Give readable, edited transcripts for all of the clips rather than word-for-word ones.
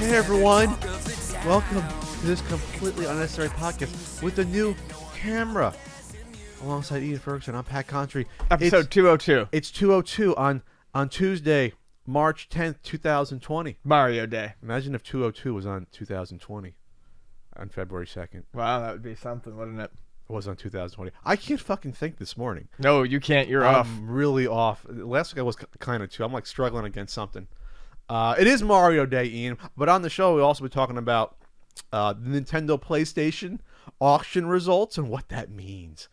Hey everyone, welcome to this completely unnecessary podcast with a new camera. Alongside Ian Ferguson, I'm Pat Contry. Episode 202. It's 202 on Tuesday, March 10th, 2020. Mario Day. Imagine if 202 was on 2020, on February 2nd. Wow, that would be something, wouldn't it? It was on 2020. I can't fucking think this morning. No, you can't. You're off. I'm really off. Last week I was kind of too. I'm like struggling against something. It is Mario Day, Ian, but on the show we'll also be talking about the Nintendo PlayStation auction results and what that means.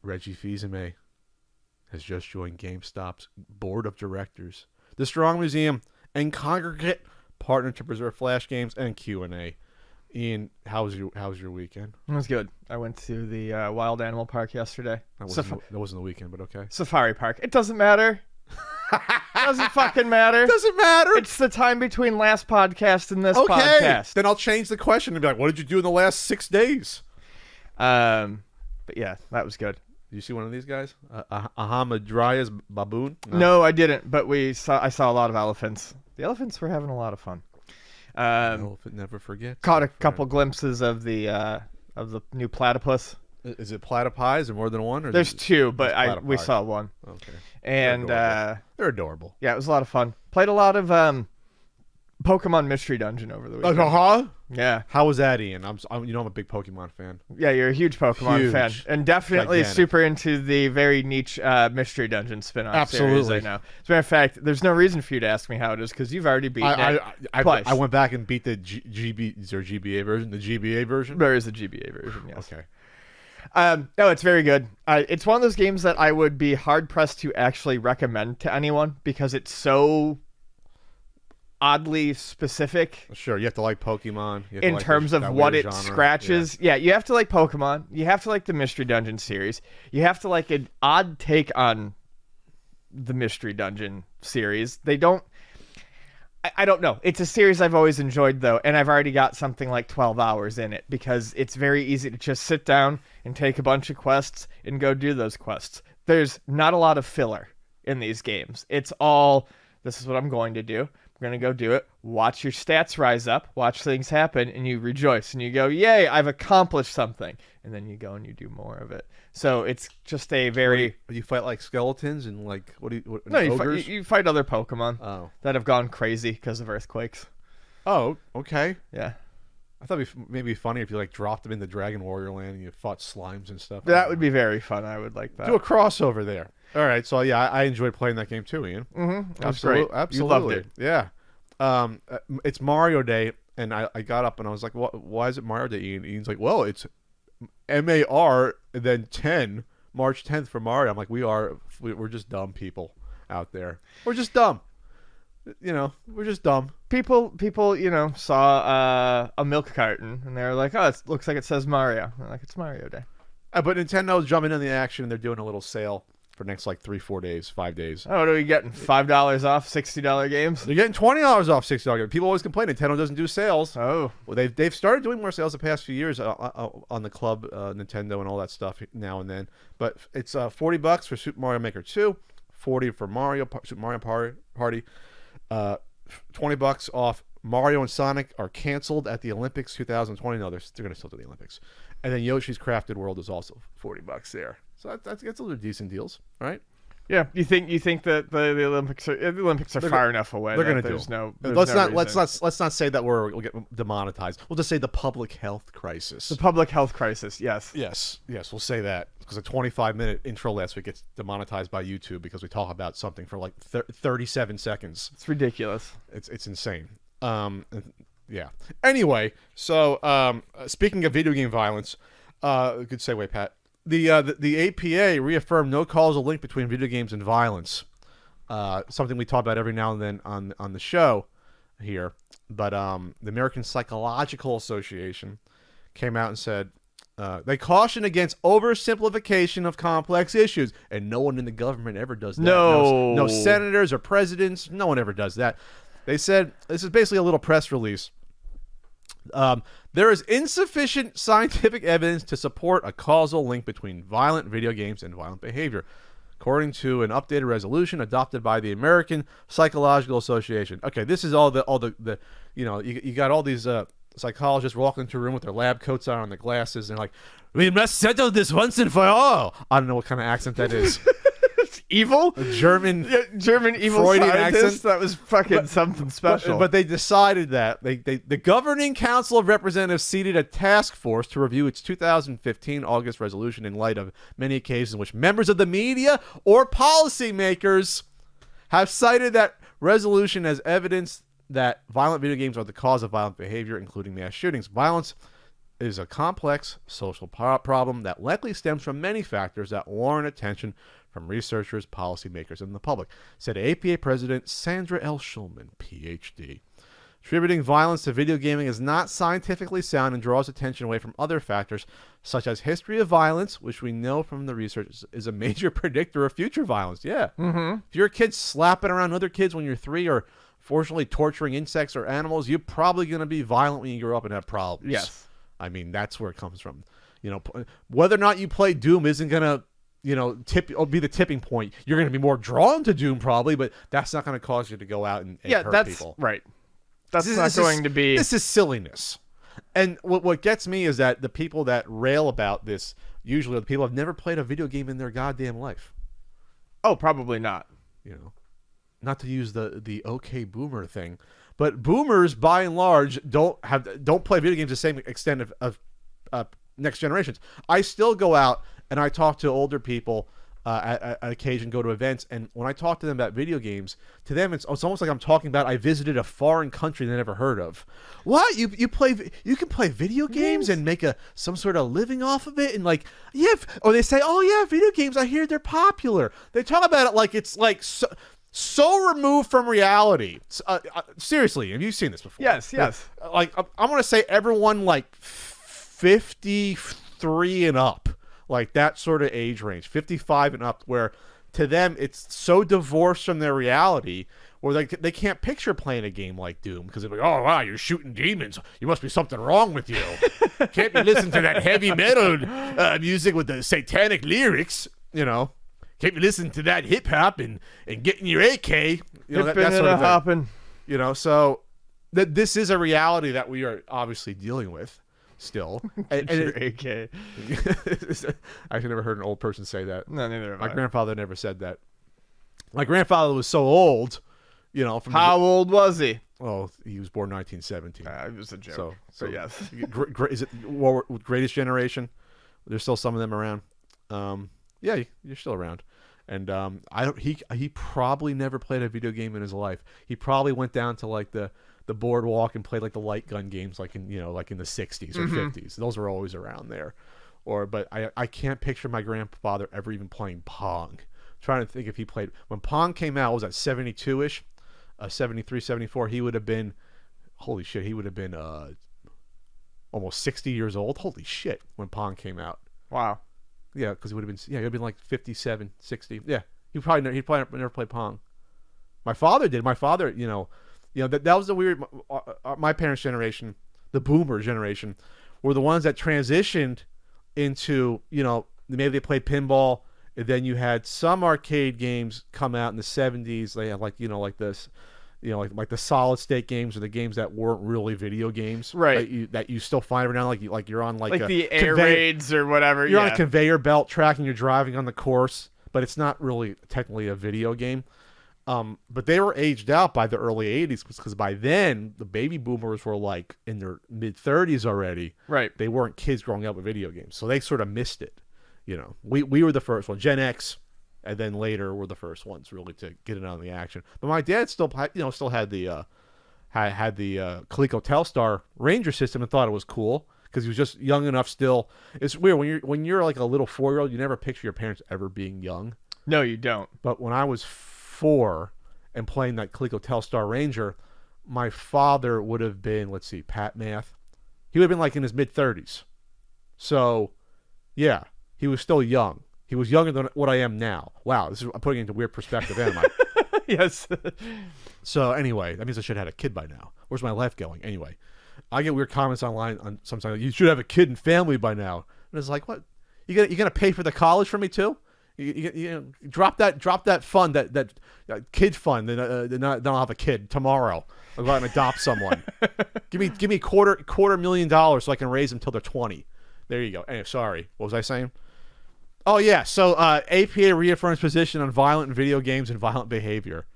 Reggie Fils-Aimé has just joined GameStop's board of directors. The Strong Museum and Congregate partner to preserve Flash games and Q&A. Ian, how was your weekend? It was good. I went to the Wild Animal Park yesterday. That wasn't the weekend, but okay. Safari Park. It doesn't matter. Doesn't fucking matter. Doesn't matter. It's the time between last podcast and this okay. podcast. Then I'll change the question and be like, what did you do in the last 6 days? But yeah, that was good. Did you see one of these guys? Ahmadryas baboon? No, I didn't. But I saw a lot of elephants. The elephants were having a lot of fun. Elephant never forgets. Caught a couple glimpses of the new platypus. Is it platypi? Or more than one? Or There's two, but we saw one. Okay. And they're adorable. Yeah, it was a lot of fun. Played a lot of Pokemon Mystery Dungeon over the weekend. Yeah. How was that, Ian? I'm a big Pokemon fan. Yeah, you're a huge Pokemon fan, and definitely Gigantic. super into the very niche Mystery Dungeon spin-off Absolutely. series. I know. As a matter of fact, there's no reason for you to ask me how it is because you've already beaten it twice. I went back and beat the GBA version. The GBA version. There is a GBA version. Yes. Okay. No, it's very good. It's one of those games that I would be hard pressed to actually recommend to anyone because it's so oddly specific. Sure, you have to like Pokemon. In terms of what it scratches. Yeah, you have to like Pokemon. You have to like the Mystery Dungeon series. You have to like an odd take on the Mystery Dungeon series. They don't... I don't know. It's a series I've always enjoyed, though, and I've already got something like 12 hours in it because it's very easy to just sit down and take a bunch of quests and go do those quests. There's not a lot of filler in these games. It's all, this is what I'm going to do. I'm going to go do it. Watch your stats rise up. Watch things happen, and you rejoice. And you go, yay, I've accomplished something. And then you go and you do more of it. So it's just a very... You fight like skeletons and like... No, you fight other Pokemon that have gone crazy because of earthquakes. Oh, okay. Yeah. I thought it'd maybe funny if you like dropped them in the Dragon Warrior land and you fought slimes and stuff. That would be very fun. I would like that. Do a crossover there. All right. So yeah, I enjoyed playing that game too, Ian. Mm-hmm. Absolutely. Absolutely. You loved it. Yeah. It's Mario Day, and I got up and I was like, why is it Mario Day, Ian? Ian's like, well, it's MAR and then 10, March 10th for Mario. I'm like, we're just dumb people out there. We're just dumb. We're just dumb. People, saw a milk carton and they were like, "Oh, it looks like it says Mario." I'm like, it's Mario Day. But Nintendo's jumping in the action and they're doing a little sale for next like 3-4 days, 5 days. Oh, what are we getting? $5 off $60 games? They're getting $20 off $60 games. People always complain Nintendo doesn't do sales. Oh, well, they've started doing more sales the past few years on the club, Nintendo, and all that stuff now and then. But it's $40 for Super Mario Maker 2, $40 for Super Mario Party. $20 off Mario and Sonic are canceled at the Olympics 2020. No, they're going to still do the Olympics. And then Yoshi's Crafted World is also $40 there. So that's those are decent deals, right? Yeah. You think that the Olympics are far enough away? They're going to do. Let's not say that we'll get demonetized. We'll just say the public health crisis. The public health crisis. Yes. Yes. We'll say that because a 25-minute intro last week gets demonetized by YouTube because we talk about something for like 37 seconds. It's ridiculous. It's insane. Yeah. Anyway, so speaking of video game violence, good segue, Pat. The APA reaffirmed no causal link between video games and violence. Something we talk about every now and then on the show here. But the American Psychological Association came out and said they caution against oversimplification of complex issues, and no one in the government ever does that. No senators or presidents, no one ever does that. They said, this is basically a little press release. There is insufficient scientific evidence to support a causal link between violent video games and violent behavior. according to an updated resolution adopted by the American Psychological Association. Okay, this is all the you got all these psychologists walking into a room with their lab coats on and their glasses, and like, we must settle this once and for all. I don't know what kind of accent that is. Evil? A German evil Freudian scientist? accent? That was fucking something special. But they decided that the Governing Council of Representatives seated a task force to review its 2015 August resolution in light of many occasions in which members of the media or policymakers have cited that resolution as evidence that violent video games are the cause of violent behavior, including mass shootings. Violence is a complex social problem that likely stems from many factors that warrant attention from researchers, policymakers, and the public, said APA President Sandra L. Schulman, Ph.D. Attributing violence to video gaming is not scientifically sound and draws attention away from other factors, such as history of violence, which we know from the research is a major predictor of future violence. Yeah. Mm-hmm. If you're a kid slapping around other kids when you're 3 or fortunately torturing insects or animals, you're probably going to be violent when you grow up and have problems. Yes. I mean, that's where it comes from. Whether or not you play Doom isn't going to be the tipping point. You're going to be more drawn to Doom probably, but that's not going to cause you to go out and hurt people. Right. That's not going to be. This is silliness. And what gets me is that the people that rail about this usually are the people who have never played a video game in their goddamn life. Oh, probably not. Not to use the okay boomer thing, but boomers by and large don't play video games to the same extent of next generations. I still go out and I talk to older people at occasion, go to events, and when I talk to them about video games, to them it's almost like I'm talking about I visited a foreign country they never heard of. What? You can play video games and make some sort of living off of it, and like, yeah, or they say, oh yeah, video games, I hear they're popular. They talk about it like it's like so removed from reality. Seriously, have you seen this before? Yes. Like I'm gonna say everyone like 53 and up, like that sort of age range, 55 and up, where to them it's so divorced from their reality where they can't picture playing a game like Doom because they're like, oh wow, you're shooting demons, you must be something wrong with you. Can't be listening to that heavy metal music with the satanic lyrics, Can't be listening to that hip hop and getting your AK, that sort of hopping. So this is a reality that we are obviously dealing with still. And AK. I actually never heard an old person say that. No, neither have I. My grandfather never said that. My grandfather was so old, How old was he? Oh, he was born 1917. It was a joke. So yes. Is it Greatest Generation? There's still some of them around. Yeah, you're still around. And he probably never played a video game in his life. He probably went down to like the boardwalk and played like the light gun games like in the 60s or 50s. Those were always around there. But I can't picture my grandfather ever even playing Pong. I'm trying to think if he played when Pong came out. Was that 72ish? 73, 74. He would have been, holy shit, he would have been almost 60 years old. Holy shit, when Pong came out. Wow. Yeah, because he would have been like 57, 60. Yeah, he'd probably never played Pong. My father did. My father, that was the weird. My parents' generation, the boomer generation, were the ones that transitioned into, maybe they played pinball, and then you had some arcade games come out in the 70s. They had like this, like the solid state games or the games that weren't really video games, right? That you still find every now and like you're on like the air raids or whatever. You're on a conveyor belt track and you're driving on the course, but it's not really technically a video game. But they were aged out by the early 80s because by then the baby boomers were like in their mid 30s already. Right. They weren't kids growing up with video games, so they sort of missed it. We were the first one, Gen X. And then later were the first ones really to get in on the action. But my dad still had the Coleco Telstar Ranger system and thought it was cool because he was just young enough still. It's weird when you're like a little 4-year-old, you never picture your parents ever being young. No, you don't. But when I was 4 and playing that Coleco Telstar Ranger, my father would have been, let's see, Pat Math. He would have been like in his mid 30s. So, yeah, he was still young. He was younger than what I am now. Wow, I'm putting it into weird perspective, am I? Yes. So anyway, that means I should have had a kid by now. Where's my life going? Anyway, I get weird comments online on sometimes. You should have a kid and family by now. And it's like, what? You gonna pay for the college for me too? Drop that fund, that kid fund. Then I'll have a kid tomorrow. I'll go out and adopt someone. give me $250,000 so I can raise them till they're 20. There you go. Anyway, sorry, what was I saying? Oh yeah. So APA reaffirms position on violent video games and violent behavior.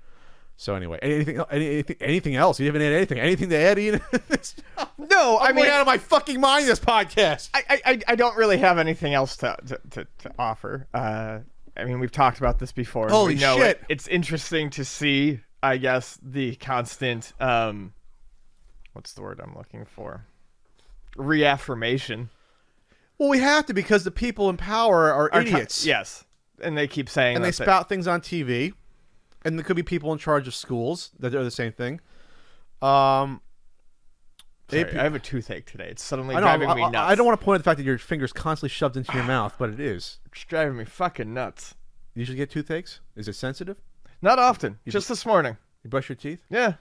So anyway, anything else? You haven't had anything? Anything to add, Ian? No, I'm way out of my fucking mind. This podcast. I don't really have anything else to offer. I mean, we've talked about this before. Holy shit! It's interesting to see, I guess, the constant what's the word I'm looking for? Reaffirmation. Well, we have to, because the people in power are idiots. Yes, and they keep saying, and they spout things on TV. And there could be people in charge of schools that are the same thing. Sorry, I have a toothache today. It's suddenly driving me nuts. I don't want to point at the fact that your finger's constantly shoved into your mouth, but it is. It's driving me fucking nuts. You usually get toothaches? Is it sensitive? Not often. Just this morning. You brush your teeth? Yeah.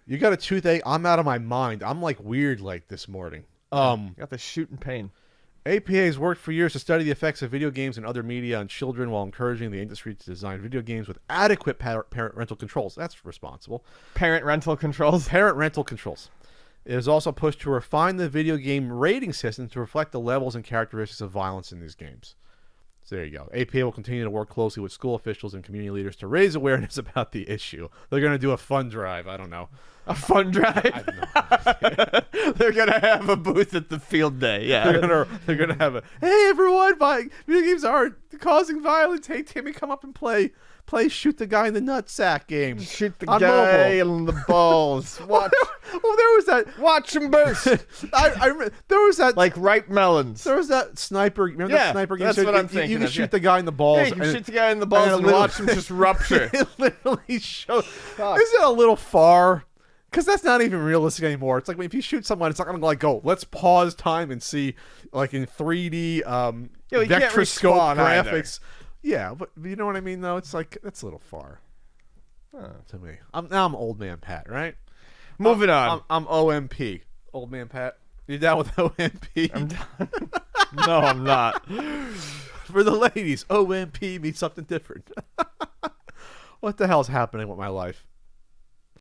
You got a toothache? I'm out of my mind. I'm like weird like this morning. Got the shooting pain. APA has worked for years to study the effects of video games and other media on children while encouraging the industry to design video games with adequate parental controls. That's responsible. Parent rental controls? Parent rental controls. It has also pushed to refine the video game rating system to reflect the levels and characteristics of violence in these games. So there you go. APA will continue to work closely with school officials and community leaders to raise awareness about the issue. They're going to do a fund drive. I don't know. A fund drive? I don't know. They're going to have a booth at the field day. Yeah. They're going to have a, hey, everyone, video games are causing violence. Hey, Timmy, come up and play shoot the guy in the nutsack game. Shoot the guy in the balls. Watch. Well, there was that. Watch him burst. I remember, there was that. Like ripe melons. There was that sniper. Remember that sniper game? That's what I'm thinking. You can shoot the guy in the balls. Yeah, you can shoot the guy in the balls and watch him just rupture. It literally shows. Is it a little far? Because that's not even realistic anymore. It's like if you shoot someone, it's not going to go, let's pause time and see, like in 3D vectroscope graphics. Either. Yeah, but you know what I mean, though? It's like, that's a little far to me. Now I'm old man Pat, right? Moving on. I'm OMP. Old man Pat. You down with OMP? I'm done. No, I'm not. For the ladies, OMP means something different. What the hell's happening with my life?